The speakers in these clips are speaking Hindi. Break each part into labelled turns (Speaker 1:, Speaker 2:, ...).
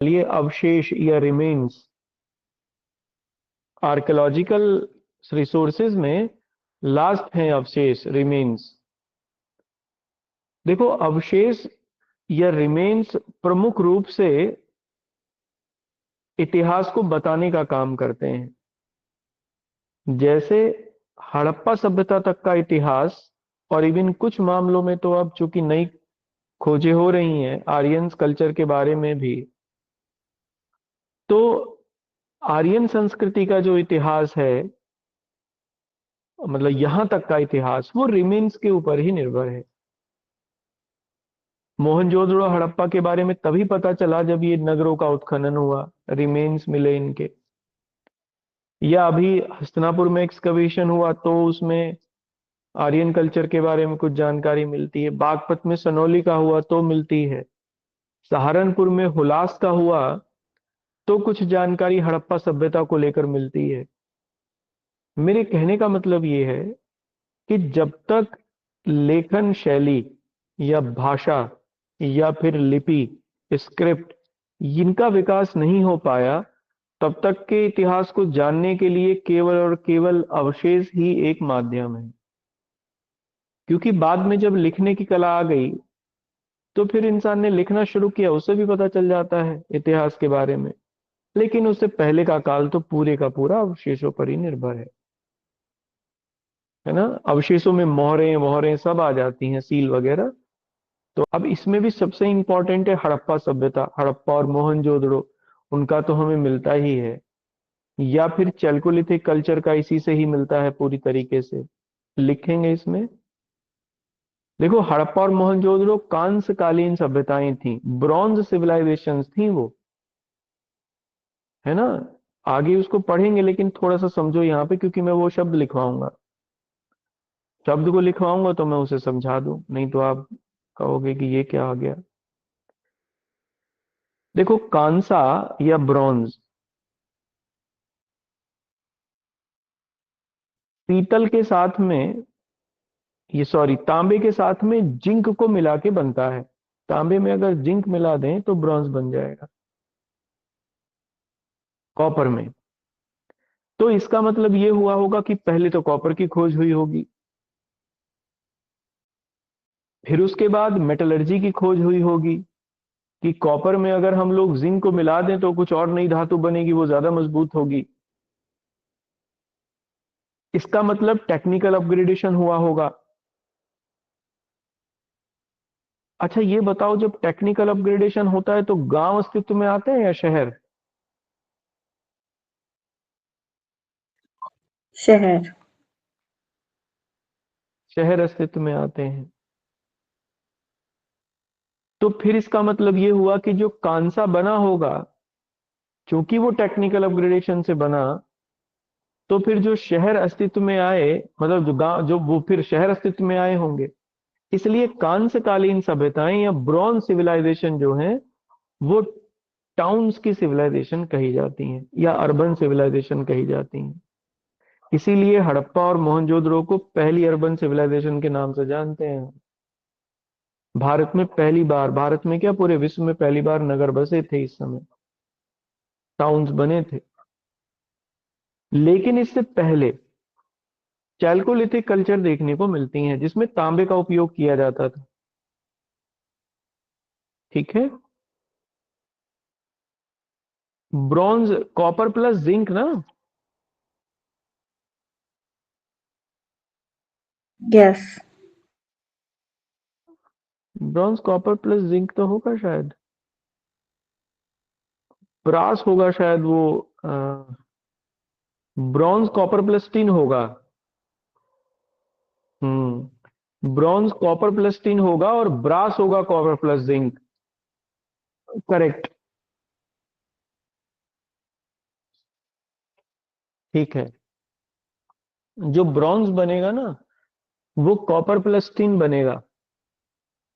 Speaker 1: लिए अवशेष या रिमेन्स आर्कियोलॉजिकल रिसोर्सेज में लास्ट हैं अवशेष रिमेन्स। देखो अवशेष या रिमेन्स प्रमुख रूप से इतिहास को बताने का काम करते हैं। जैसे हड़प्पा सभ्यता तक का इतिहास, और इवन कुछ मामलों में तो अब चूंकि नई खोजें हो रही हैं आर्यन कल्चर के बारे में भी, तो आर्यन संस्कृति का जो इतिहास है, मतलब यहां तक का इतिहास, वो रिमेन्स के ऊपर ही निर्भर है। मोहनजोदड़ो हड़प्पा के बारे में तभी पता चला जब ये नगरों का उत्खनन हुआ, रिमेन्स मिले इनके। या अभी हस्तिनापुर में एक्सकवेशन हुआ तो उसमें आर्यन कल्चर के बारे में कुछ जानकारी मिलती है। बागपत में सनोली का हुआ तो मिलती है। सहारनपुर में हुलास का हुआ तो कुछ जानकारी हड़प्पा सभ्यता को लेकर मिलती है। मेरे कहने का मतलब ये है कि जब तक लेखन शैली या भाषा या फिर लिपि, स्क्रिप्ट, इनका विकास नहीं हो पाया, तब तक के इतिहास को जानने के लिए केवल और केवल अवशेष ही एक माध्यम है। क्योंकि बाद में जब लिखने की कला आ गई तो फिर इंसान ने लिखना शुरू किया, उससे भी पता चल जाता है इतिहास के बारे में। लेकिन उससे पहले का काल तो पूरे का पूरा अवशेषों पर ही निर्भर है ना। अवशेषों में मोहरें वोहरें सब आ जाती हैं, सील वगैरह। तो अब इसमें भी सबसे इंपॉर्टेंट है हड़प्पा सभ्यता, हड़प्पा और मोहनजोदड़ो, उनका तो हमें मिलता ही है। या फिर चैल्कोलिथिक कल्चर का इसी से ही मिलता है पूरी तरीके से, लिखेंगे इसमें। देखो हड़प्पा और मोहनजोदड़ो कांस्य कालीन सभ्यताएं थी, ब्रॉन्ज सिविलाइजेशंस थी वो, है ना। आगे उसको पढ़ेंगे लेकिन थोड़ा सा समझो यहाँ पे, क्योंकि मैं वो शब्द लिखवाऊंगा, शब्द को लिखवाऊंगा तो मैं उसे समझा दूं, नहीं तो आप कहोगे कि ये क्या आ गया। देखो कांसा या ब्रॉन्ज, पीतल के साथ में, ये सॉरी तांबे के साथ में जिंक को मिला के बनता है। तांबे में अगर जिंक मिला दें तो ब्रॉन्ज बन जाएगा, कॉपर में। तो इसका मतलब ये हुआ होगा कि पहले तो कॉपर की खोज हुई होगी, फिर उसके बाद मेटलर्जी की खोज हुई होगी कि कॉपर में अगर हम लोग जिंक को मिला दें तो कुछ और नई धातु बनेगी, वो ज्यादा मजबूत होगी। इसका मतलब टेक्निकल अपग्रेडेशन हुआ होगा। अच्छा ये बताओ, जब टेक्निकल अपग्रेडेशन होता है तो गांव अस्तित्व में आते हैं या शहर?
Speaker 2: शहर।
Speaker 1: शहर अस्तित्व में आते हैं। तो फिर इसका मतलब ये हुआ कि जो कांसा बना होगा, क्योंकि वो टेक्निकल अपग्रेडेशन से बना, तो फिर जो शहर अस्तित्व में आए, मतलब जो गांव, जो वो फिर शहर अस्तित्व में आए होंगे। इसलिए कांस्यकालीन सभ्यताएं या ब्रॉन्ज सिविलाइजेशन जो है, वो टाउन्स की सिविलाइजेशन कही जाती हैं या अर्बन सिविलाइजेशन कही जाती हैं। इसीलिए हड़प्पा और मोहनजोदड़ो को पहली अर्बन सिविलाइजेशन के नाम से जानते हैं। भारत में पहली बार, भारत में क्या पूरे विश्व में पहली बार नगर बसे थे इस समय, टाउन्स बने थे। लेकिन इससे पहले चैल्कोलिथिक कल्चर देखने को मिलती हैं जिसमें तांबे का उपयोग किया जाता था। ठीक है। ब्रॉन्ज कॉपर प्लस जिंक ना।
Speaker 2: Yes.
Speaker 1: Bronze copper plus zinc तो होगा शायद, ब्रास होगा शायद वो। ब्रॉन्ज कॉपर प्लस टिन होगा। ब्रॉन्ज कॉपर प्लस टिन होगा और ब्रास होगा कॉपर प्लस जिंक। करेक्ट। ठीक है। जो ब्रॉन्ज बनेगा ना, वो कॉपर प्लस टिन बनेगा।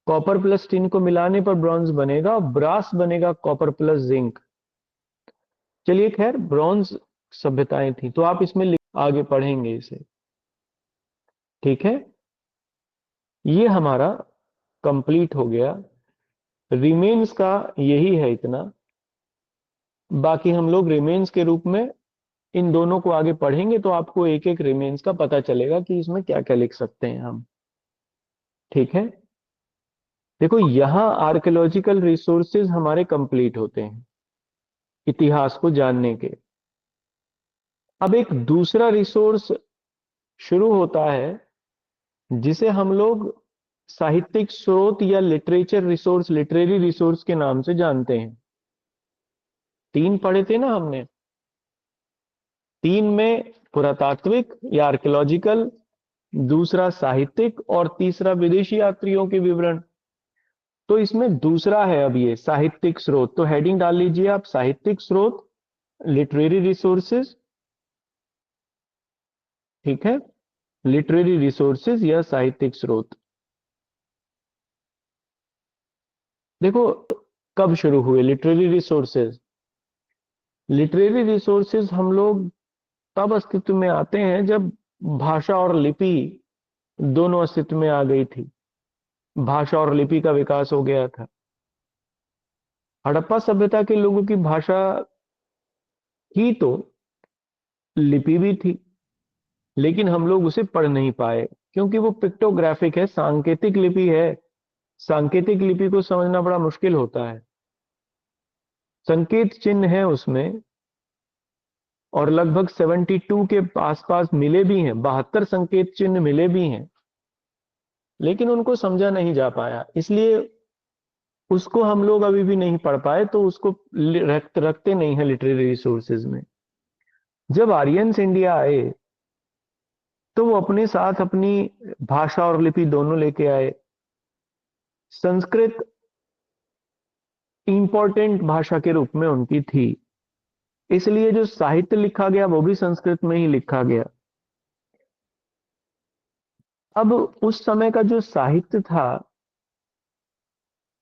Speaker 1: कॉपर प्लस टिन को मिलाने पर ब्रॉन्ज बनेगा, ब्रास बनेगा कॉपर प्लस जिंक। चलिए खैर, ब्रॉन्ज सभ्यताएं थी तो आप इसमें आगे पढ़ेंगे इसे। ठीक है। ये हमारा कंप्लीट हो गया। रिमेन्स का यही है इतना। बाकी हम लोग रिमेन्स के रूप में इन दोनों को आगे पढ़ेंगे, तो आपको एक एक रिमेन्स का पता चलेगा कि इसमें क्या क्या लिख सकते हैं हम। ठीक है, देखो यहां आर्कियोलॉजिकल रिसोर्सेज हमारे कंप्लीट होते हैं इतिहास को जानने के। अब एक दूसरा रिसोर्स शुरू होता है जिसे हम लोग साहित्यिक स्रोत या लिटरेचर रिसोर्स, लिटरेरी रिसोर्स के नाम से जानते हैं। तीन पढ़े थे ना हमने, तीन में पुरातात्विक या आर्कियोलॉजिकल, दूसरा साहित्यिक और तीसरा विदेशी यात्रियों के विवरण। तो इसमें दूसरा है अब ये साहित्यिक स्रोत, तो हेडिंग डाल लीजिए आप साहित्यिक स्रोत, लिटरेरी रिसोर्सेज। ठीक है, लिटरेरी रिसोर्सेज या साहित्यिक स्रोत। देखो कब शुरू हुए लिटरेरी रिसोर्सेज? लिटरेरी रिसोर्सेज हम लोग तब अस्तित्व में आते हैं जब भाषा और लिपि दोनों अस्तित्व में आ गई थी, भाषा और लिपि का विकास हो गया था। हड़प्पा सभ्यता के लोगों की भाषा थी तो लिपि भी थी, लेकिन हम लोग उसे पढ़ नहीं पाए क्योंकि वो पिक्टोग्राफिक है, सांकेतिक लिपि है। सांकेतिक लिपि को समझना बड़ा मुश्किल होता है, संकेत चिन्ह है उसमें, और लगभग 72 के आसपास मिले भी हैं, 72 संकेत चिन्ह मिले भी हैं, लेकिन उनको समझा नहीं जा पाया, इसलिए उसको हम लोग अभी भी नहीं पढ़ पाए, तो उसको रखते नहीं है लिटरेरी रिसोर्सेज में। जब आर्यंस इंडिया आए तो वो अपने साथ अपनी भाषा और लिपि दोनों लेके आए। संस्कृत इंपॉर्टेंट भाषा के रूप में उनकी थी, इसलिए जो साहित्य लिखा गया वो भी संस्कृत में ही लिखा गया। अब उस समय का जो साहित्य था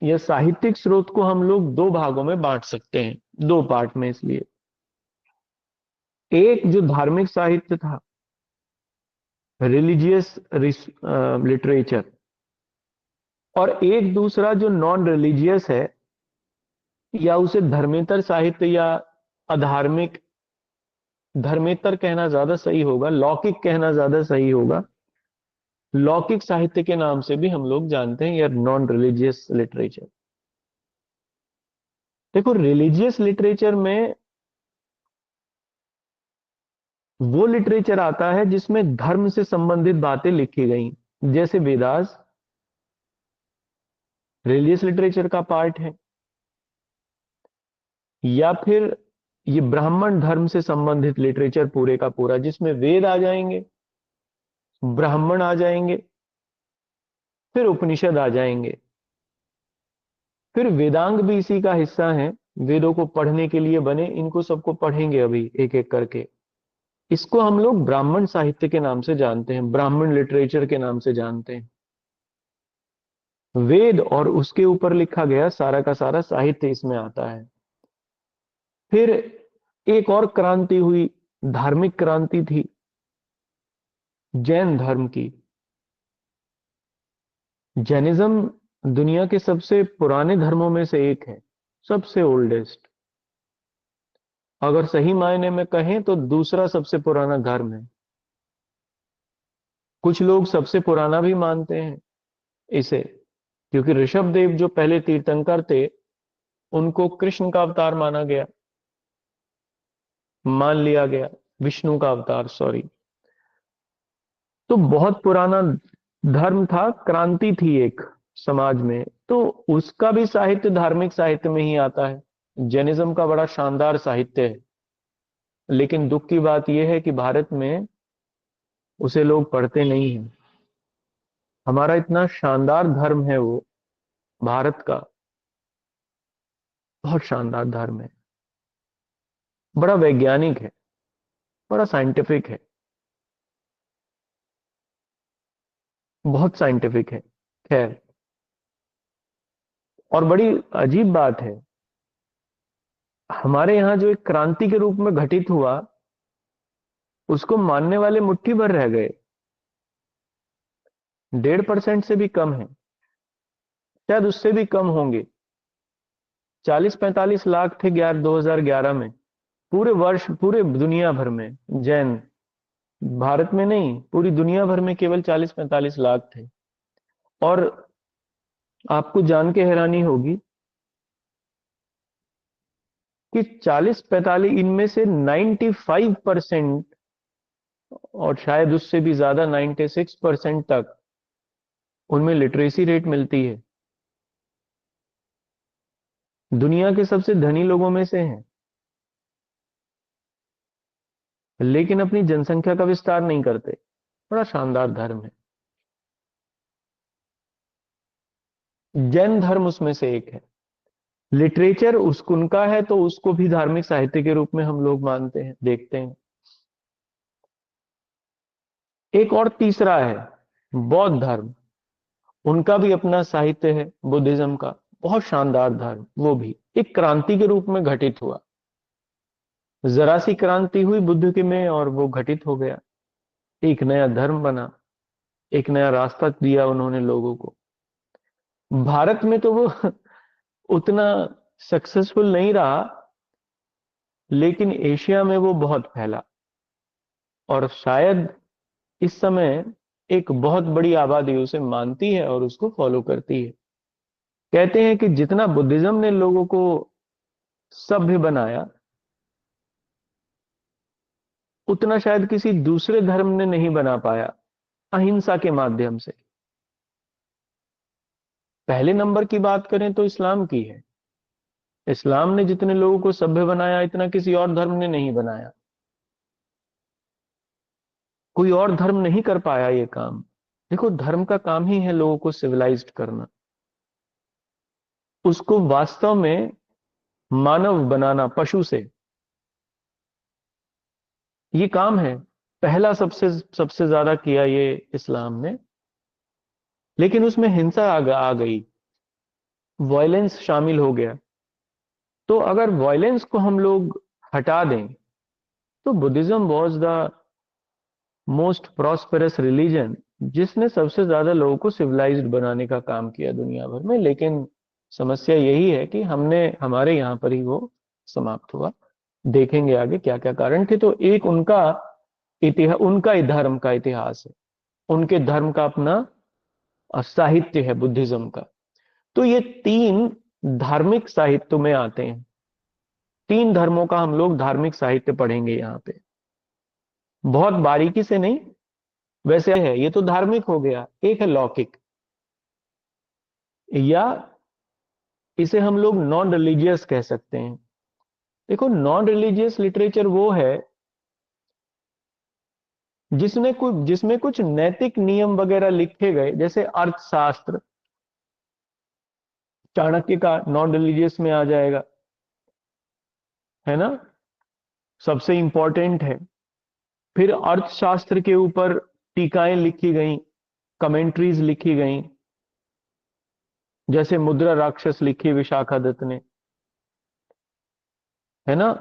Speaker 1: या साहित्यिक स्रोत को हम लोग दो भागों में बांट सकते हैं, दो पार्ट में इसलिए। एक जो धार्मिक साहित्य था, रिलीजियस लिटरेचर, और एक दूसरा जो नॉन रिलीजियस है, या उसे धर्मेतर साहित्य या अधार्मिक, धर्मेतर कहना ज्यादा सही होगा, लौकिक कहना ज्यादा सही होगा, लौकिक साहित्य के नाम से भी हम लोग जानते हैं, या नॉन रिलीजियस लिटरेचर। देखो रिलीजियस लिटरेचर में वो लिटरेचर आता है जिसमें धर्म से संबंधित बातें लिखी गई, जैसे वेदास रिलीजियस लिटरेचर का पार्ट है, या फिर ये ब्राह्मण धर्म से संबंधित लिटरेचर पूरे का पूरा, जिसमें वेद आ जाएंगे, ब्राह्मण आ जाएंगे, फिर उपनिषद आ जाएंगे, फिर वेदांग भी इसी का हिस्सा है, वेदों को पढ़ने के लिए बने, इनको सबको पढ़ेंगे अभी एक एक करके। इसको हम लोग ब्राह्मण साहित्य के नाम से जानते हैं, ब्राह्मण लिटरेचर के नाम से जानते हैं। वेद और उसके ऊपर लिखा गया सारा का सारा साहित्य इसमें आता है। फिर एक और क्रांति हुई, धार्मिक क्रांति थी जैन धर्म की। जैनिज्म दुनिया के सबसे पुराने धर्मों में से एक है, सबसे ओल्डेस्ट। अगर सही मायने में कहें तो दूसरा सबसे पुराना धर्म है। कुछ लोग सबसे पुराना भी मानते हैं इसे, क्योंकि ऋषभ देव जो पहले तीर्थंकर थे उनको कृष्ण का अवतार माना गया, मान लिया गया, विष्णु का अवतार, सॉरी। तो बहुत पुराना धर्म था, क्रांति थी एक समाज में, तो उसका भी साहित्य धार्मिक साहित्य में ही आता है। जैनिज्म का बड़ा शानदार साहित्य है, लेकिन दुख की बात यह है कि भारत में उसे लोग पढ़ते नहीं हैं। हमारा इतना शानदार धर्म है वो, भारत का बहुत शानदार धर्म है, बड़ा वैज्ञानिक है, बड़ा साइंटिफिक है, बहुत साइंटिफिक है। खैर, और बड़ी अजीब बात है, हमारे यहाँ जो एक क्रांति के रूप में घटित हुआ उसको मानने वाले मुट्ठी भर रह गए, 1.5% से भी कम है, शायद उससे भी कम होंगे। 40-45 लाख थे 2011 में, पूरे वर्ष, पूरे दुनिया भर में जैन, भारत में नहीं पूरी दुनिया भर में केवल 40-45 लाख थे। और आपको जान के हैरानी होगी कि 40-45 इनमें से 95% और शायद उससे भी ज्यादा 96% तक उनमें लिटरेसी रेट मिलती है, दुनिया के सबसे धनी लोगों में से हैं, लेकिन अपनी जनसंख्या का विस्तार नहीं करते। बड़ा शानदार धर्म है, जैन धर्म उसमें से एक है। लिटरेचर उनका है तो उसको भी धार्मिक साहित्य के रूप में हम लोग मानते हैं, देखते हैं। एक और तीसरा है बौद्ध धर्म, उनका भी अपना साहित्य है बुद्धिज्म का, बहुत शानदार धर्म, वो भी एक क्रांति के रूप में घटित हुआ। जरा सी क्रांति हुई बुद्ध के में और वो घटित हो गया, एक नया धर्म बना, एक नया रास्ता दिया उन्होंने लोगों को। भारत में तो वो उतना सक्सेसफुल नहीं रहा, लेकिन एशिया में वो बहुत फैला और शायद इस समय एक बहुत बड़ी आबादी उसे मानती है और उसको फॉलो करती है। कहते हैं कि जितना बुद्धिज्म ने लोगों को सभ्य बनाया, उतना शायद किसी दूसरे धर्म ने नहीं बना पाया, अहिंसा के माध्यम से। पहले नंबर की बात करें तो इस्लाम की है, इस्लाम ने जितने लोगों को सभ्य बनाया इतना किसी और धर्म ने नहीं बनाया, कोई और धर्म नहीं कर पाया ये काम। देखो, धर्म का काम ही है लोगों को सिविलाइज्ड करना, उसको वास्तव में मानव बनाना पशु से, ये काम है। पहला सबसे सबसे ज्यादा किया ये इस्लाम ने, लेकिन उसमें हिंसा आ गई, वायलेंस शामिल हो गया। तो अगर वायलेंस को हम लोग हटा दें तो Buddhism was the most prosperous religion, जिसने सबसे ज्यादा लोगों को सिविलाइज्ड बनाने का काम किया दुनिया भर में। लेकिन समस्या यही है कि हमने हमारे यहाँ पर ही वो समाप्त हुआ। देखेंगे आगे क्या क्या कारण थे। तो एक उनका इतिहास, उनका धर्म का इतिहास है, उनके धर्म का अपना साहित्य है बुद्धिज्म का। तो ये तीन धार्मिक साहित्य में आते हैं, तीन धर्मों का हम लोग धार्मिक साहित्य पढ़ेंगे यहाँ पे, बहुत बारीकी से नहीं, वैसे है। ये तो धार्मिक हो गया, एक है लौकिक, या इसे हम लोग नॉन रिलीजियस कह सकते हैं। देखो, नॉन रिलीजियस लिटरेचर वो है जिसमें कुछ नैतिक नियम वगैरह लिखे गए, जैसे अर्थशास्त्र चाणक्य का नॉन रिलीजियस में आ जाएगा, है ना, सबसे इंपॉर्टेंट है। फिर अर्थशास्त्र के ऊपर टीकाएं लिखी गई, कमेंट्रीज लिखी गई, जैसे मुद्रा राक्षस लिखी विशाखा दत्त ने, है ना।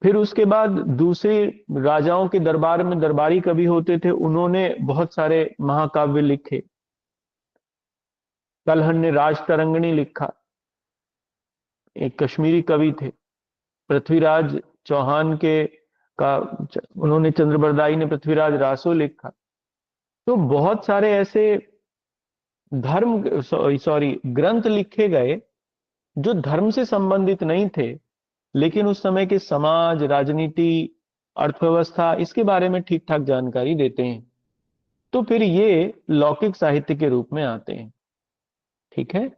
Speaker 1: फिर उसके बाद दूसरे राजाओं के दरबार में दरबारी कवि होते थे, उन्होंने बहुत सारे महाकाव्य लिखे। कलहन ने राज तरंगिणी लिखा, एक कश्मीरी कवि थे। पृथ्वीराज चौहान के का उन्होंने, चंद्रबरदाई ने पृथ्वीराज रासो लिखा। तो बहुत सारे ऐसे धर्म सॉरी ग्रंथ लिखे गए जो धर्म से संबंधित नहीं थे, लेकिन उस समय के समाज, राजनीति, अर्थव्यवस्था, इसके बारे में ठीक ठाक जानकारी देते हैं। तो फिर ये लौकिक साहित्य के रूप में आते हैं। ठीक है,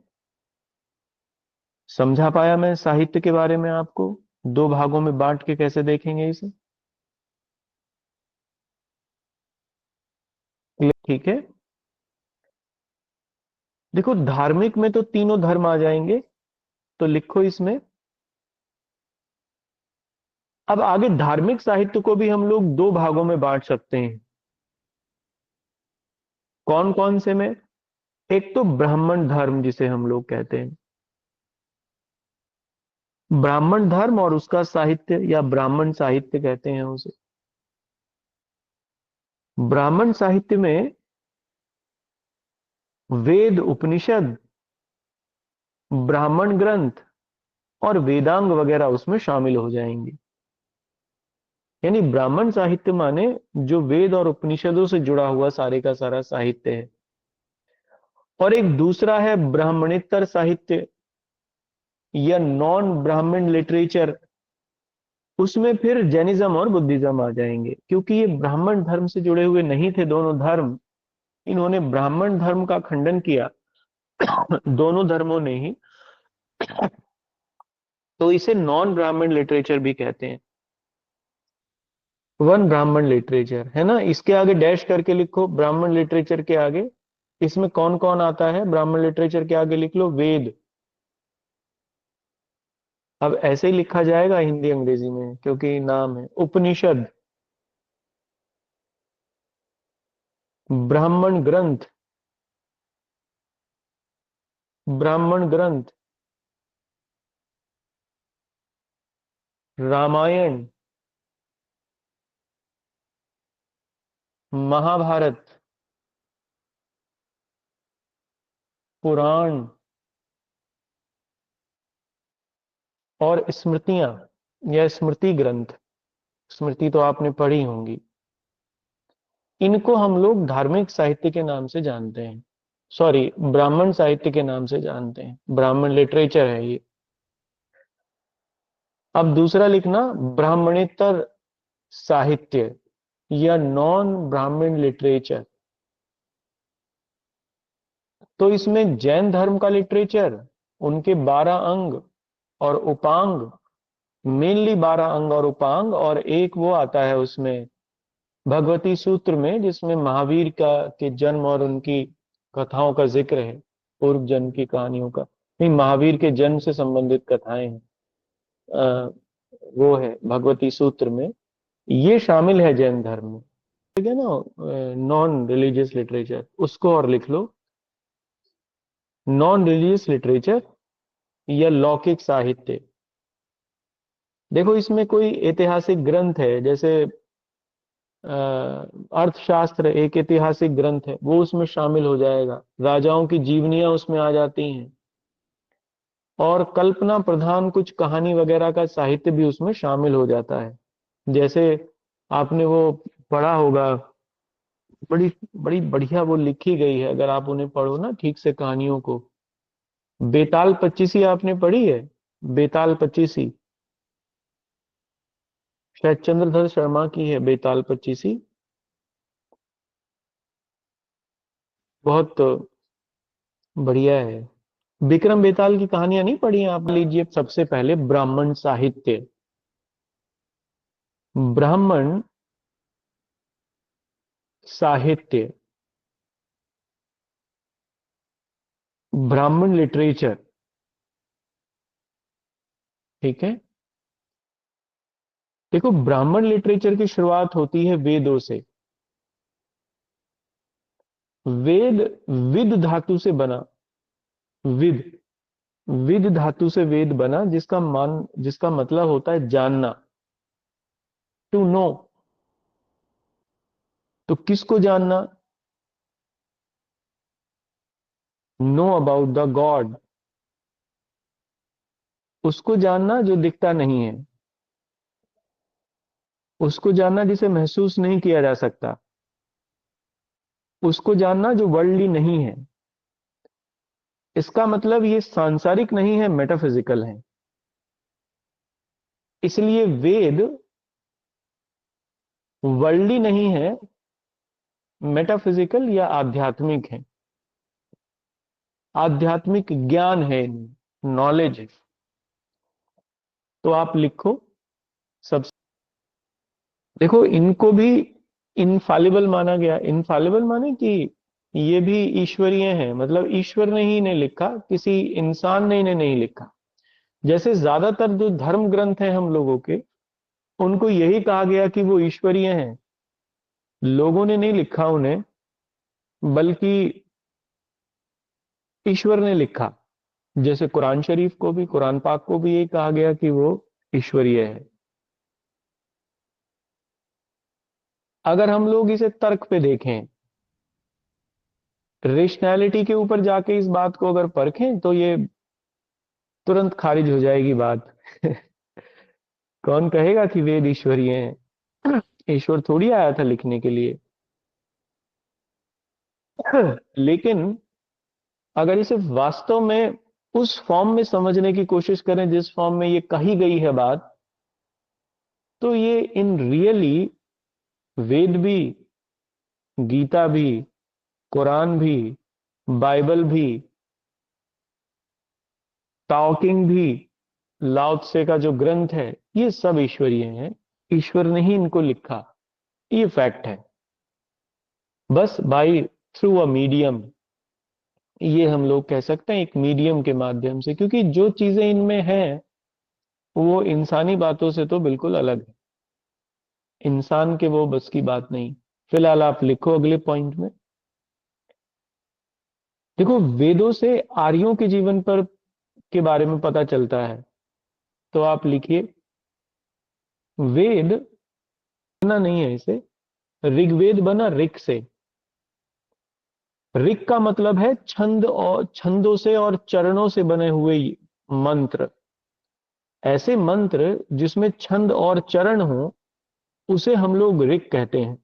Speaker 1: समझा पाया मैं साहित्य के बारे में आपको? दो भागों में बांट के कैसे देखेंगे इसे? ठीक है। देखो, धार्मिक में तो तीनों धर्म आ जाएंगे, तो लिखो इसमें। अब आगे धार्मिक साहित्य को भी हम लोग दो भागों में बांट सकते हैं। कौन कौन से में? एक तो ब्राह्मण धर्म जिसे हम लोग कहते हैं, ब्राह्मण धर्म और उसका साहित्य, या ब्राह्मण साहित्य कहते हैं उसे। ब्राह्मण साहित्य में वेद, उपनिषद, ब्राह्मण ग्रंथ, और वेदांग वगैरह उसमें शामिल हो जाएंगे। यानी ब्राह्मण साहित्य माने जो वेद और उपनिषदों से जुड़ा हुआ सारे का सारा साहित्य है। और एक दूसरा है ब्राह्मणेतर साहित्य या नॉन ब्राह्मण लिटरेचर। उसमें फिर जैनिज्म और बुद्धिज्म आ जाएंगे, क्योंकि ये ब्राह्मण धर्म से जुड़े हुए नहीं थे दोनों धर्म। इन्होंने ब्राह्मण धर्म का खंडन किया दोनों धर्मों ने ही। तो इसे नॉन ब्राह्मण लिटरेचर भी कहते हैं। वन ब्राह्मण लिटरेचर है ना, इसके आगे डैश करके लिखो ब्राह्मण लिटरेचर के आगे। इसमें कौन कौन आता है ब्राह्मण लिटरेचर के आगे? लिख लो वेद। अब ऐसे ही लिखा जाएगा हिंदी अंग्रेजी में क्योंकि नाम है। उपनिषद, ब्राह्मण ग्रंथ, ब्राह्मण ग्रंथ, रामायण, महाभारत, पुराण और स्मृतियां या स्मृति ग्रंथ। स्मृति तो आपने पढ़ी होंगी। इनको हम लोग धार्मिक साहित्य के नाम से जानते हैं। सॉरी, ब्राह्मण साहित्य के नाम से जानते हैं। ब्राह्मण लिटरेचर है ये। अब दूसरा लिखना ब्राह्मणेतर साहित्य या नॉन ब्राह्मण लिटरेचर। तो इसमें जैन धर्म का लिटरेचर, उनके 12 अंग और उपांग, मेनली 12 अंग और उपांग, और एक वो आता है उसमें भगवती सूत्र में जिसमें महावीर का के जन्म और उनकी कथाओं का जिक्र है, पूर्व जन्म की कहानियों का। नहीं, महावीर के जन्म से संबंधित कथाएं हैं। अ, वो है भगवती सूत्र में। ये शामिल है जैन धर्म में। ठीक है ना, नॉन रिलीजियस लिटरेचर उसको और लिख लो, नॉन रिलीजियस लिटरेचर या लौकिक साहित्य। देखो इसमें कोई ऐतिहासिक ग्रंथ है, जैसे अर्थशास्त्र एक ऐतिहासिक ग्रंथ है, वो उसमें शामिल हो जाएगा। राजाओं की जीवनियां उसमें आ जाती हैं, और कल्पना प्रधान कुछ कहानी वगैरह का साहित्य भी उसमें शामिल हो जाता है। जैसे आपने वो पढ़ा होगा, बड़ी बड़ी बढ़िया वो लिखी गई है, अगर आप उन्हें पढ़ो ना ठीक से कहानियों को। बेताल पच्चीसी आपने पढ़ी है? बेताल पच्चीसी शायद चंद्रधर शर्मा की है, बेताल पच्चीसी। बहुत बढ़िया है। विक्रम बेताल की कहानियां नहीं पढ़ी हैं आप? लीजिए सबसे पहले ब्राह्मण साहित्य, ब्राह्मण साहित्य, ब्राह्मण लिटरेचर। ठीक है। देखो ब्राह्मण लिटरेचर की शुरुआत होती है वेदों से। वेद विद धातु से बना। विद, विद धातु से वेद बना, जिसका मतलब होता है जानना, टू नो। तो किसको जानना? Know about the God. उसको जानना जो दिखता नहीं है, उसको जानना जिसे महसूस नहीं किया जा सकता, उसको जानना जो वर्ल्डली नहीं है। इसका मतलब ये सांसारिक नहीं है, मेटाफिजिकल है। इसलिए वेद वर्ल्डली नहीं है, मेटाफिजिकल या आध्यात्मिक है। आध्यात्मिक ज्ञान है, नॉलेज है। तो आप लिखो सब। देखो इनको भी इनफालिबल माना गया। इनफालिबल माने कि ये भी ईश्वरीय हैं, मतलब ईश्वर ने ही इन्हें लिखा, किसी इंसान ने इन्हें नहीं लिखा। जैसे ज्यादातर जो धर्म ग्रंथ हैं हम लोगों के, उनको यही कहा गया कि वो ईश्वरीय हैं। लोगों ने नहीं लिखा उन्हें, बल्कि ईश्वर ने लिखा। जैसे कुरान शरीफ को भी, कुरान पाक को भी यही कहा गया कि वो ईश्वरीय है। अगर हम लोग इसे तर्क पे देखें, रेशनैलिटी के ऊपर जाके इस बात को अगर परखें, तो ये तुरंत खारिज हो जाएगी बात। कौन कहेगा कि वेद ईश्वरीय हैं? ईश्वर थोड़ी आया था लिखने के लिए। लेकिन अगर इसे वास्तव में उस फॉर्म में समझने की कोशिश करें जिस फॉर्म में ये कही गई है बात, तो ये इन रियली वेद भी, गीता भी, कुरान भी, बाइबल भी, टॉकिंग भी, लाओ त्से का जो ग्रंथ है, ये सब ईश्वरीय हैं। ईश्वर ने ही इनको लिखा, ये फैक्ट है। बस बाई थ्रू अ मीडियम, ये हम लोग कह सकते हैं, एक मीडियम के माध्यम से, क्योंकि जो चीजें इनमें हैं वो इंसानी बातों से तो बिल्कुल अलग है। इंसान के वो बस की बात नहीं। फिलहाल आप लिखो अगले पॉइंट में। देखो, वेदों से आर्यों के जीवन पर के बारे में पता चलता है। तो आप लिखिए, वेद बना नहीं है इसे, ऋग्वेद बना ऋक से। ऋक का मतलब है छंद और छंदों से और चरणों से बने हुए मंत्र। ऐसे मंत्र जिसमें छंद और चरण हो उसे हम लोग ऋक कहते हैं।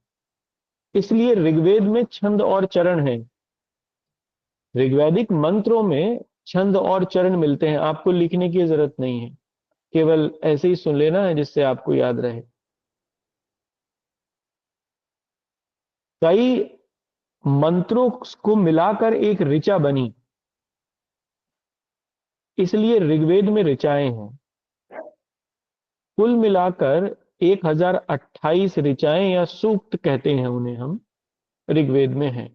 Speaker 1: इसलिए ऋग्वेद में छंद और चरण है। ऋग्वैदिक मंत्रों में छंद और चरण मिलते हैं। आपको लिखने की जरूरत नहीं है, केवल ऐसे ही सुन लेना है जिससे आपको याद रहे। कई मंत्रों को मिलाकर एक ऋचा बनी, इसलिए ऋग्वेद में ऋचाएं हैं। कुल मिलाकर 1028 ऋचाएं या सूक्त कहते हैं उन्हें हम, ऋग्वेद में हैं।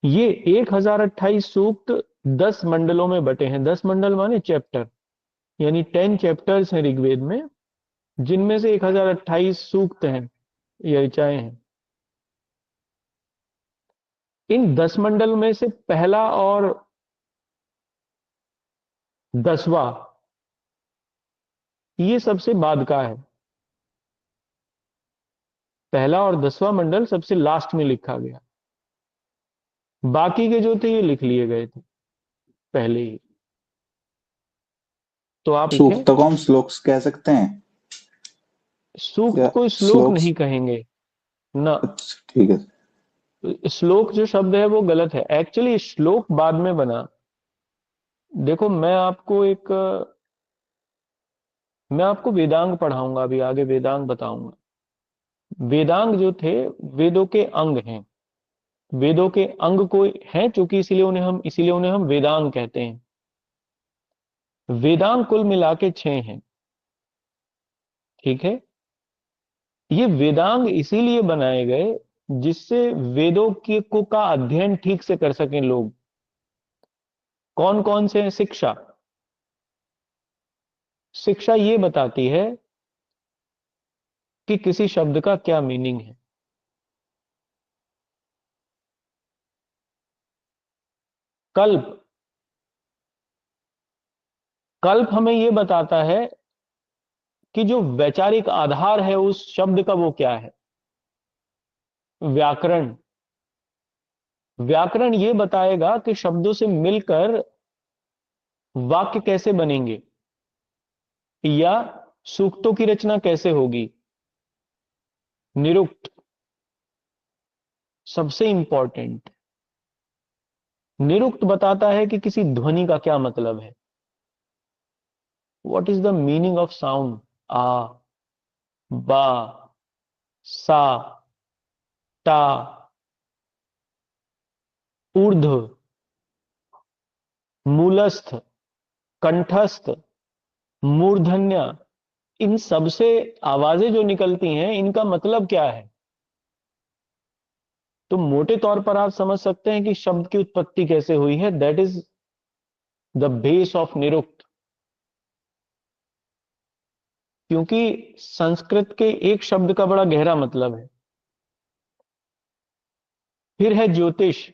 Speaker 1: ये 1028 सूक्त 10 मंडलों में बटे हैं। 10 मंडल माने चैप्टर, यानी 10 चैप्टर्स हैं ऋग्वेद में, जिनमें से 1028 सूक्त हैं या ऋचाएं हैं। इन 10 मंडल में से पहला और 10वां, ये सबसे बाद का है। पहला और 10वां मंडल सबसे लास्ट में लिखा गया। बाकी के जो थे ये लिख लिए गए थे पहले ही। तो आप लिखें।
Speaker 3: सूक्त को हम श्लोक्स कह सकते हैं
Speaker 1: सूक्त
Speaker 3: या
Speaker 1: को श्लोक
Speaker 3: श्लोक्स?
Speaker 1: नहीं कहेंगे ना।
Speaker 3: अच्छा, ठीक है।
Speaker 1: श्लोक जो शब्द है वो गलत है। एक्चुअली श्लोक बाद में बना। देखो, मैं आपको वेदांग पढ़ाऊंगा, अभी आगे वेदांग बताऊंगा। वेदांग जो थे, वेदों के अंग हैं। वेदों के अंग को हैं चूंकि, इसीलिए उन्हें हम वेदांग कहते हैं। वेदांग कुल मिला के 6 हैं। ठीक है। ये वेदांग इसीलिए बनाए गए जिससे वेदों के को का अध्ययन ठीक से कर सकें लोग। कौन कौन से हैं? शिक्षा। शिक्षा ये बताती है कि किसी शब्द का क्या मीनिंग है। कल्प। कल्प हमें यह बताता है कि जो वैचारिक आधार है उस शब्द का वो क्या है। व्याकरण। व्याकरण ये बताएगा कि शब्दों से मिलकर वाक्य कैसे बनेंगे या सूक्तों की रचना कैसे होगी। निरुक्त सबसे इंपॉर्टेंट। निरुक्त बताता है कि किसी ध्वनि का क्या मतलब है। What is the meaning of sound. आ, बा, सा, टा, ऊर्ध्व, मूलस्थ, कंठस्थ, मूर्धन्य। इन सबसे आवाजें जो निकलती हैं इनका मतलब क्या है। तो मोटे तौर पर आप समझ सकते हैं कि शब्द की उत्पत्ति कैसे हुई है। That is the base of Nirukta. क्योंकि संस्कृत के एक शब्द का बड़ा गहरा मतलब है। फिर है ज्योतिष।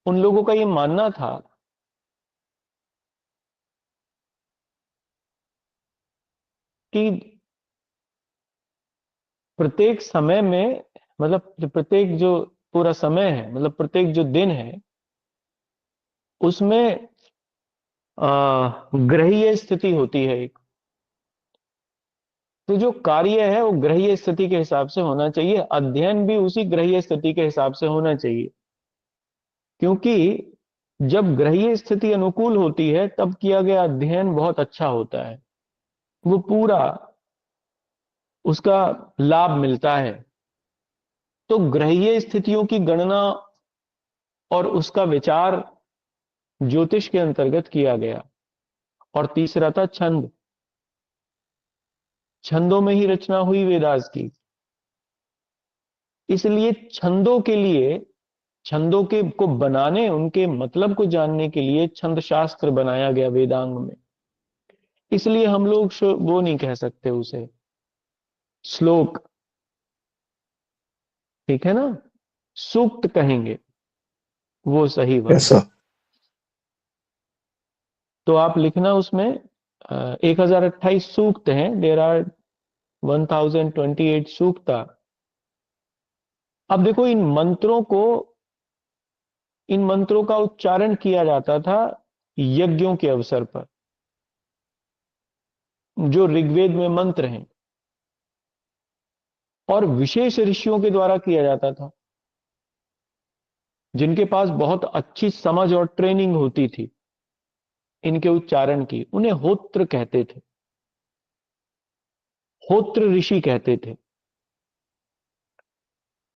Speaker 1: उन लोगों का यह मानना था कि प्रत्येक समय में, मतलब प्रत्येक जो पूरा समय है, मतलब प्रत्येक जो दिन है, उसमें ग्रहीय स्थिति होती है एक। तो जो कार्य है वो ग्रहीय स्थिति के हिसाब से होना चाहिए, अध्ययन भी उसी ग्रहीय स्थिति के हिसाब से होना चाहिए। क्योंकि जब ग्रहीय स्थिति अनुकूल होती है तब किया गया अध्ययन बहुत अच्छा होता है, वो पूरा उसका लाभ मिलता है। तो ग्रहीय स्थितियों की गणना और उसका विचार ज्योतिष के अंतर्गत किया गया। और तीसरा था छंद। छंदों में ही रचना हुई वेदास की, इसलिए छंदों के लिए, छंदों के को बनाने, उनके मतलब को जानने के लिए छंद शास्त्र बनाया गया वेदांग में। इसलिए हम लोग वो नहीं कह सकते उसे श्लोक, ठीक है ना, सूक्त कहेंगे, वो सही वर्ड है।
Speaker 3: कैसा?
Speaker 1: तो आप लिखना उसमें 1028 सूक्त हैं, देर आर 1028 सूक्ता। अब देखो इन मंत्रों का उच्चारण किया जाता था यज्ञों के अवसर पर, जो ऋग्वेद में मंत्र हैं, और विशेष ऋषियों के द्वारा किया जाता था, जिनके पास बहुत अच्छी समझ और ट्रेनिंग होती थी इनके उच्चारण की। उन्हें होत्र कहते थे, होत्र ऋषि कहते थे।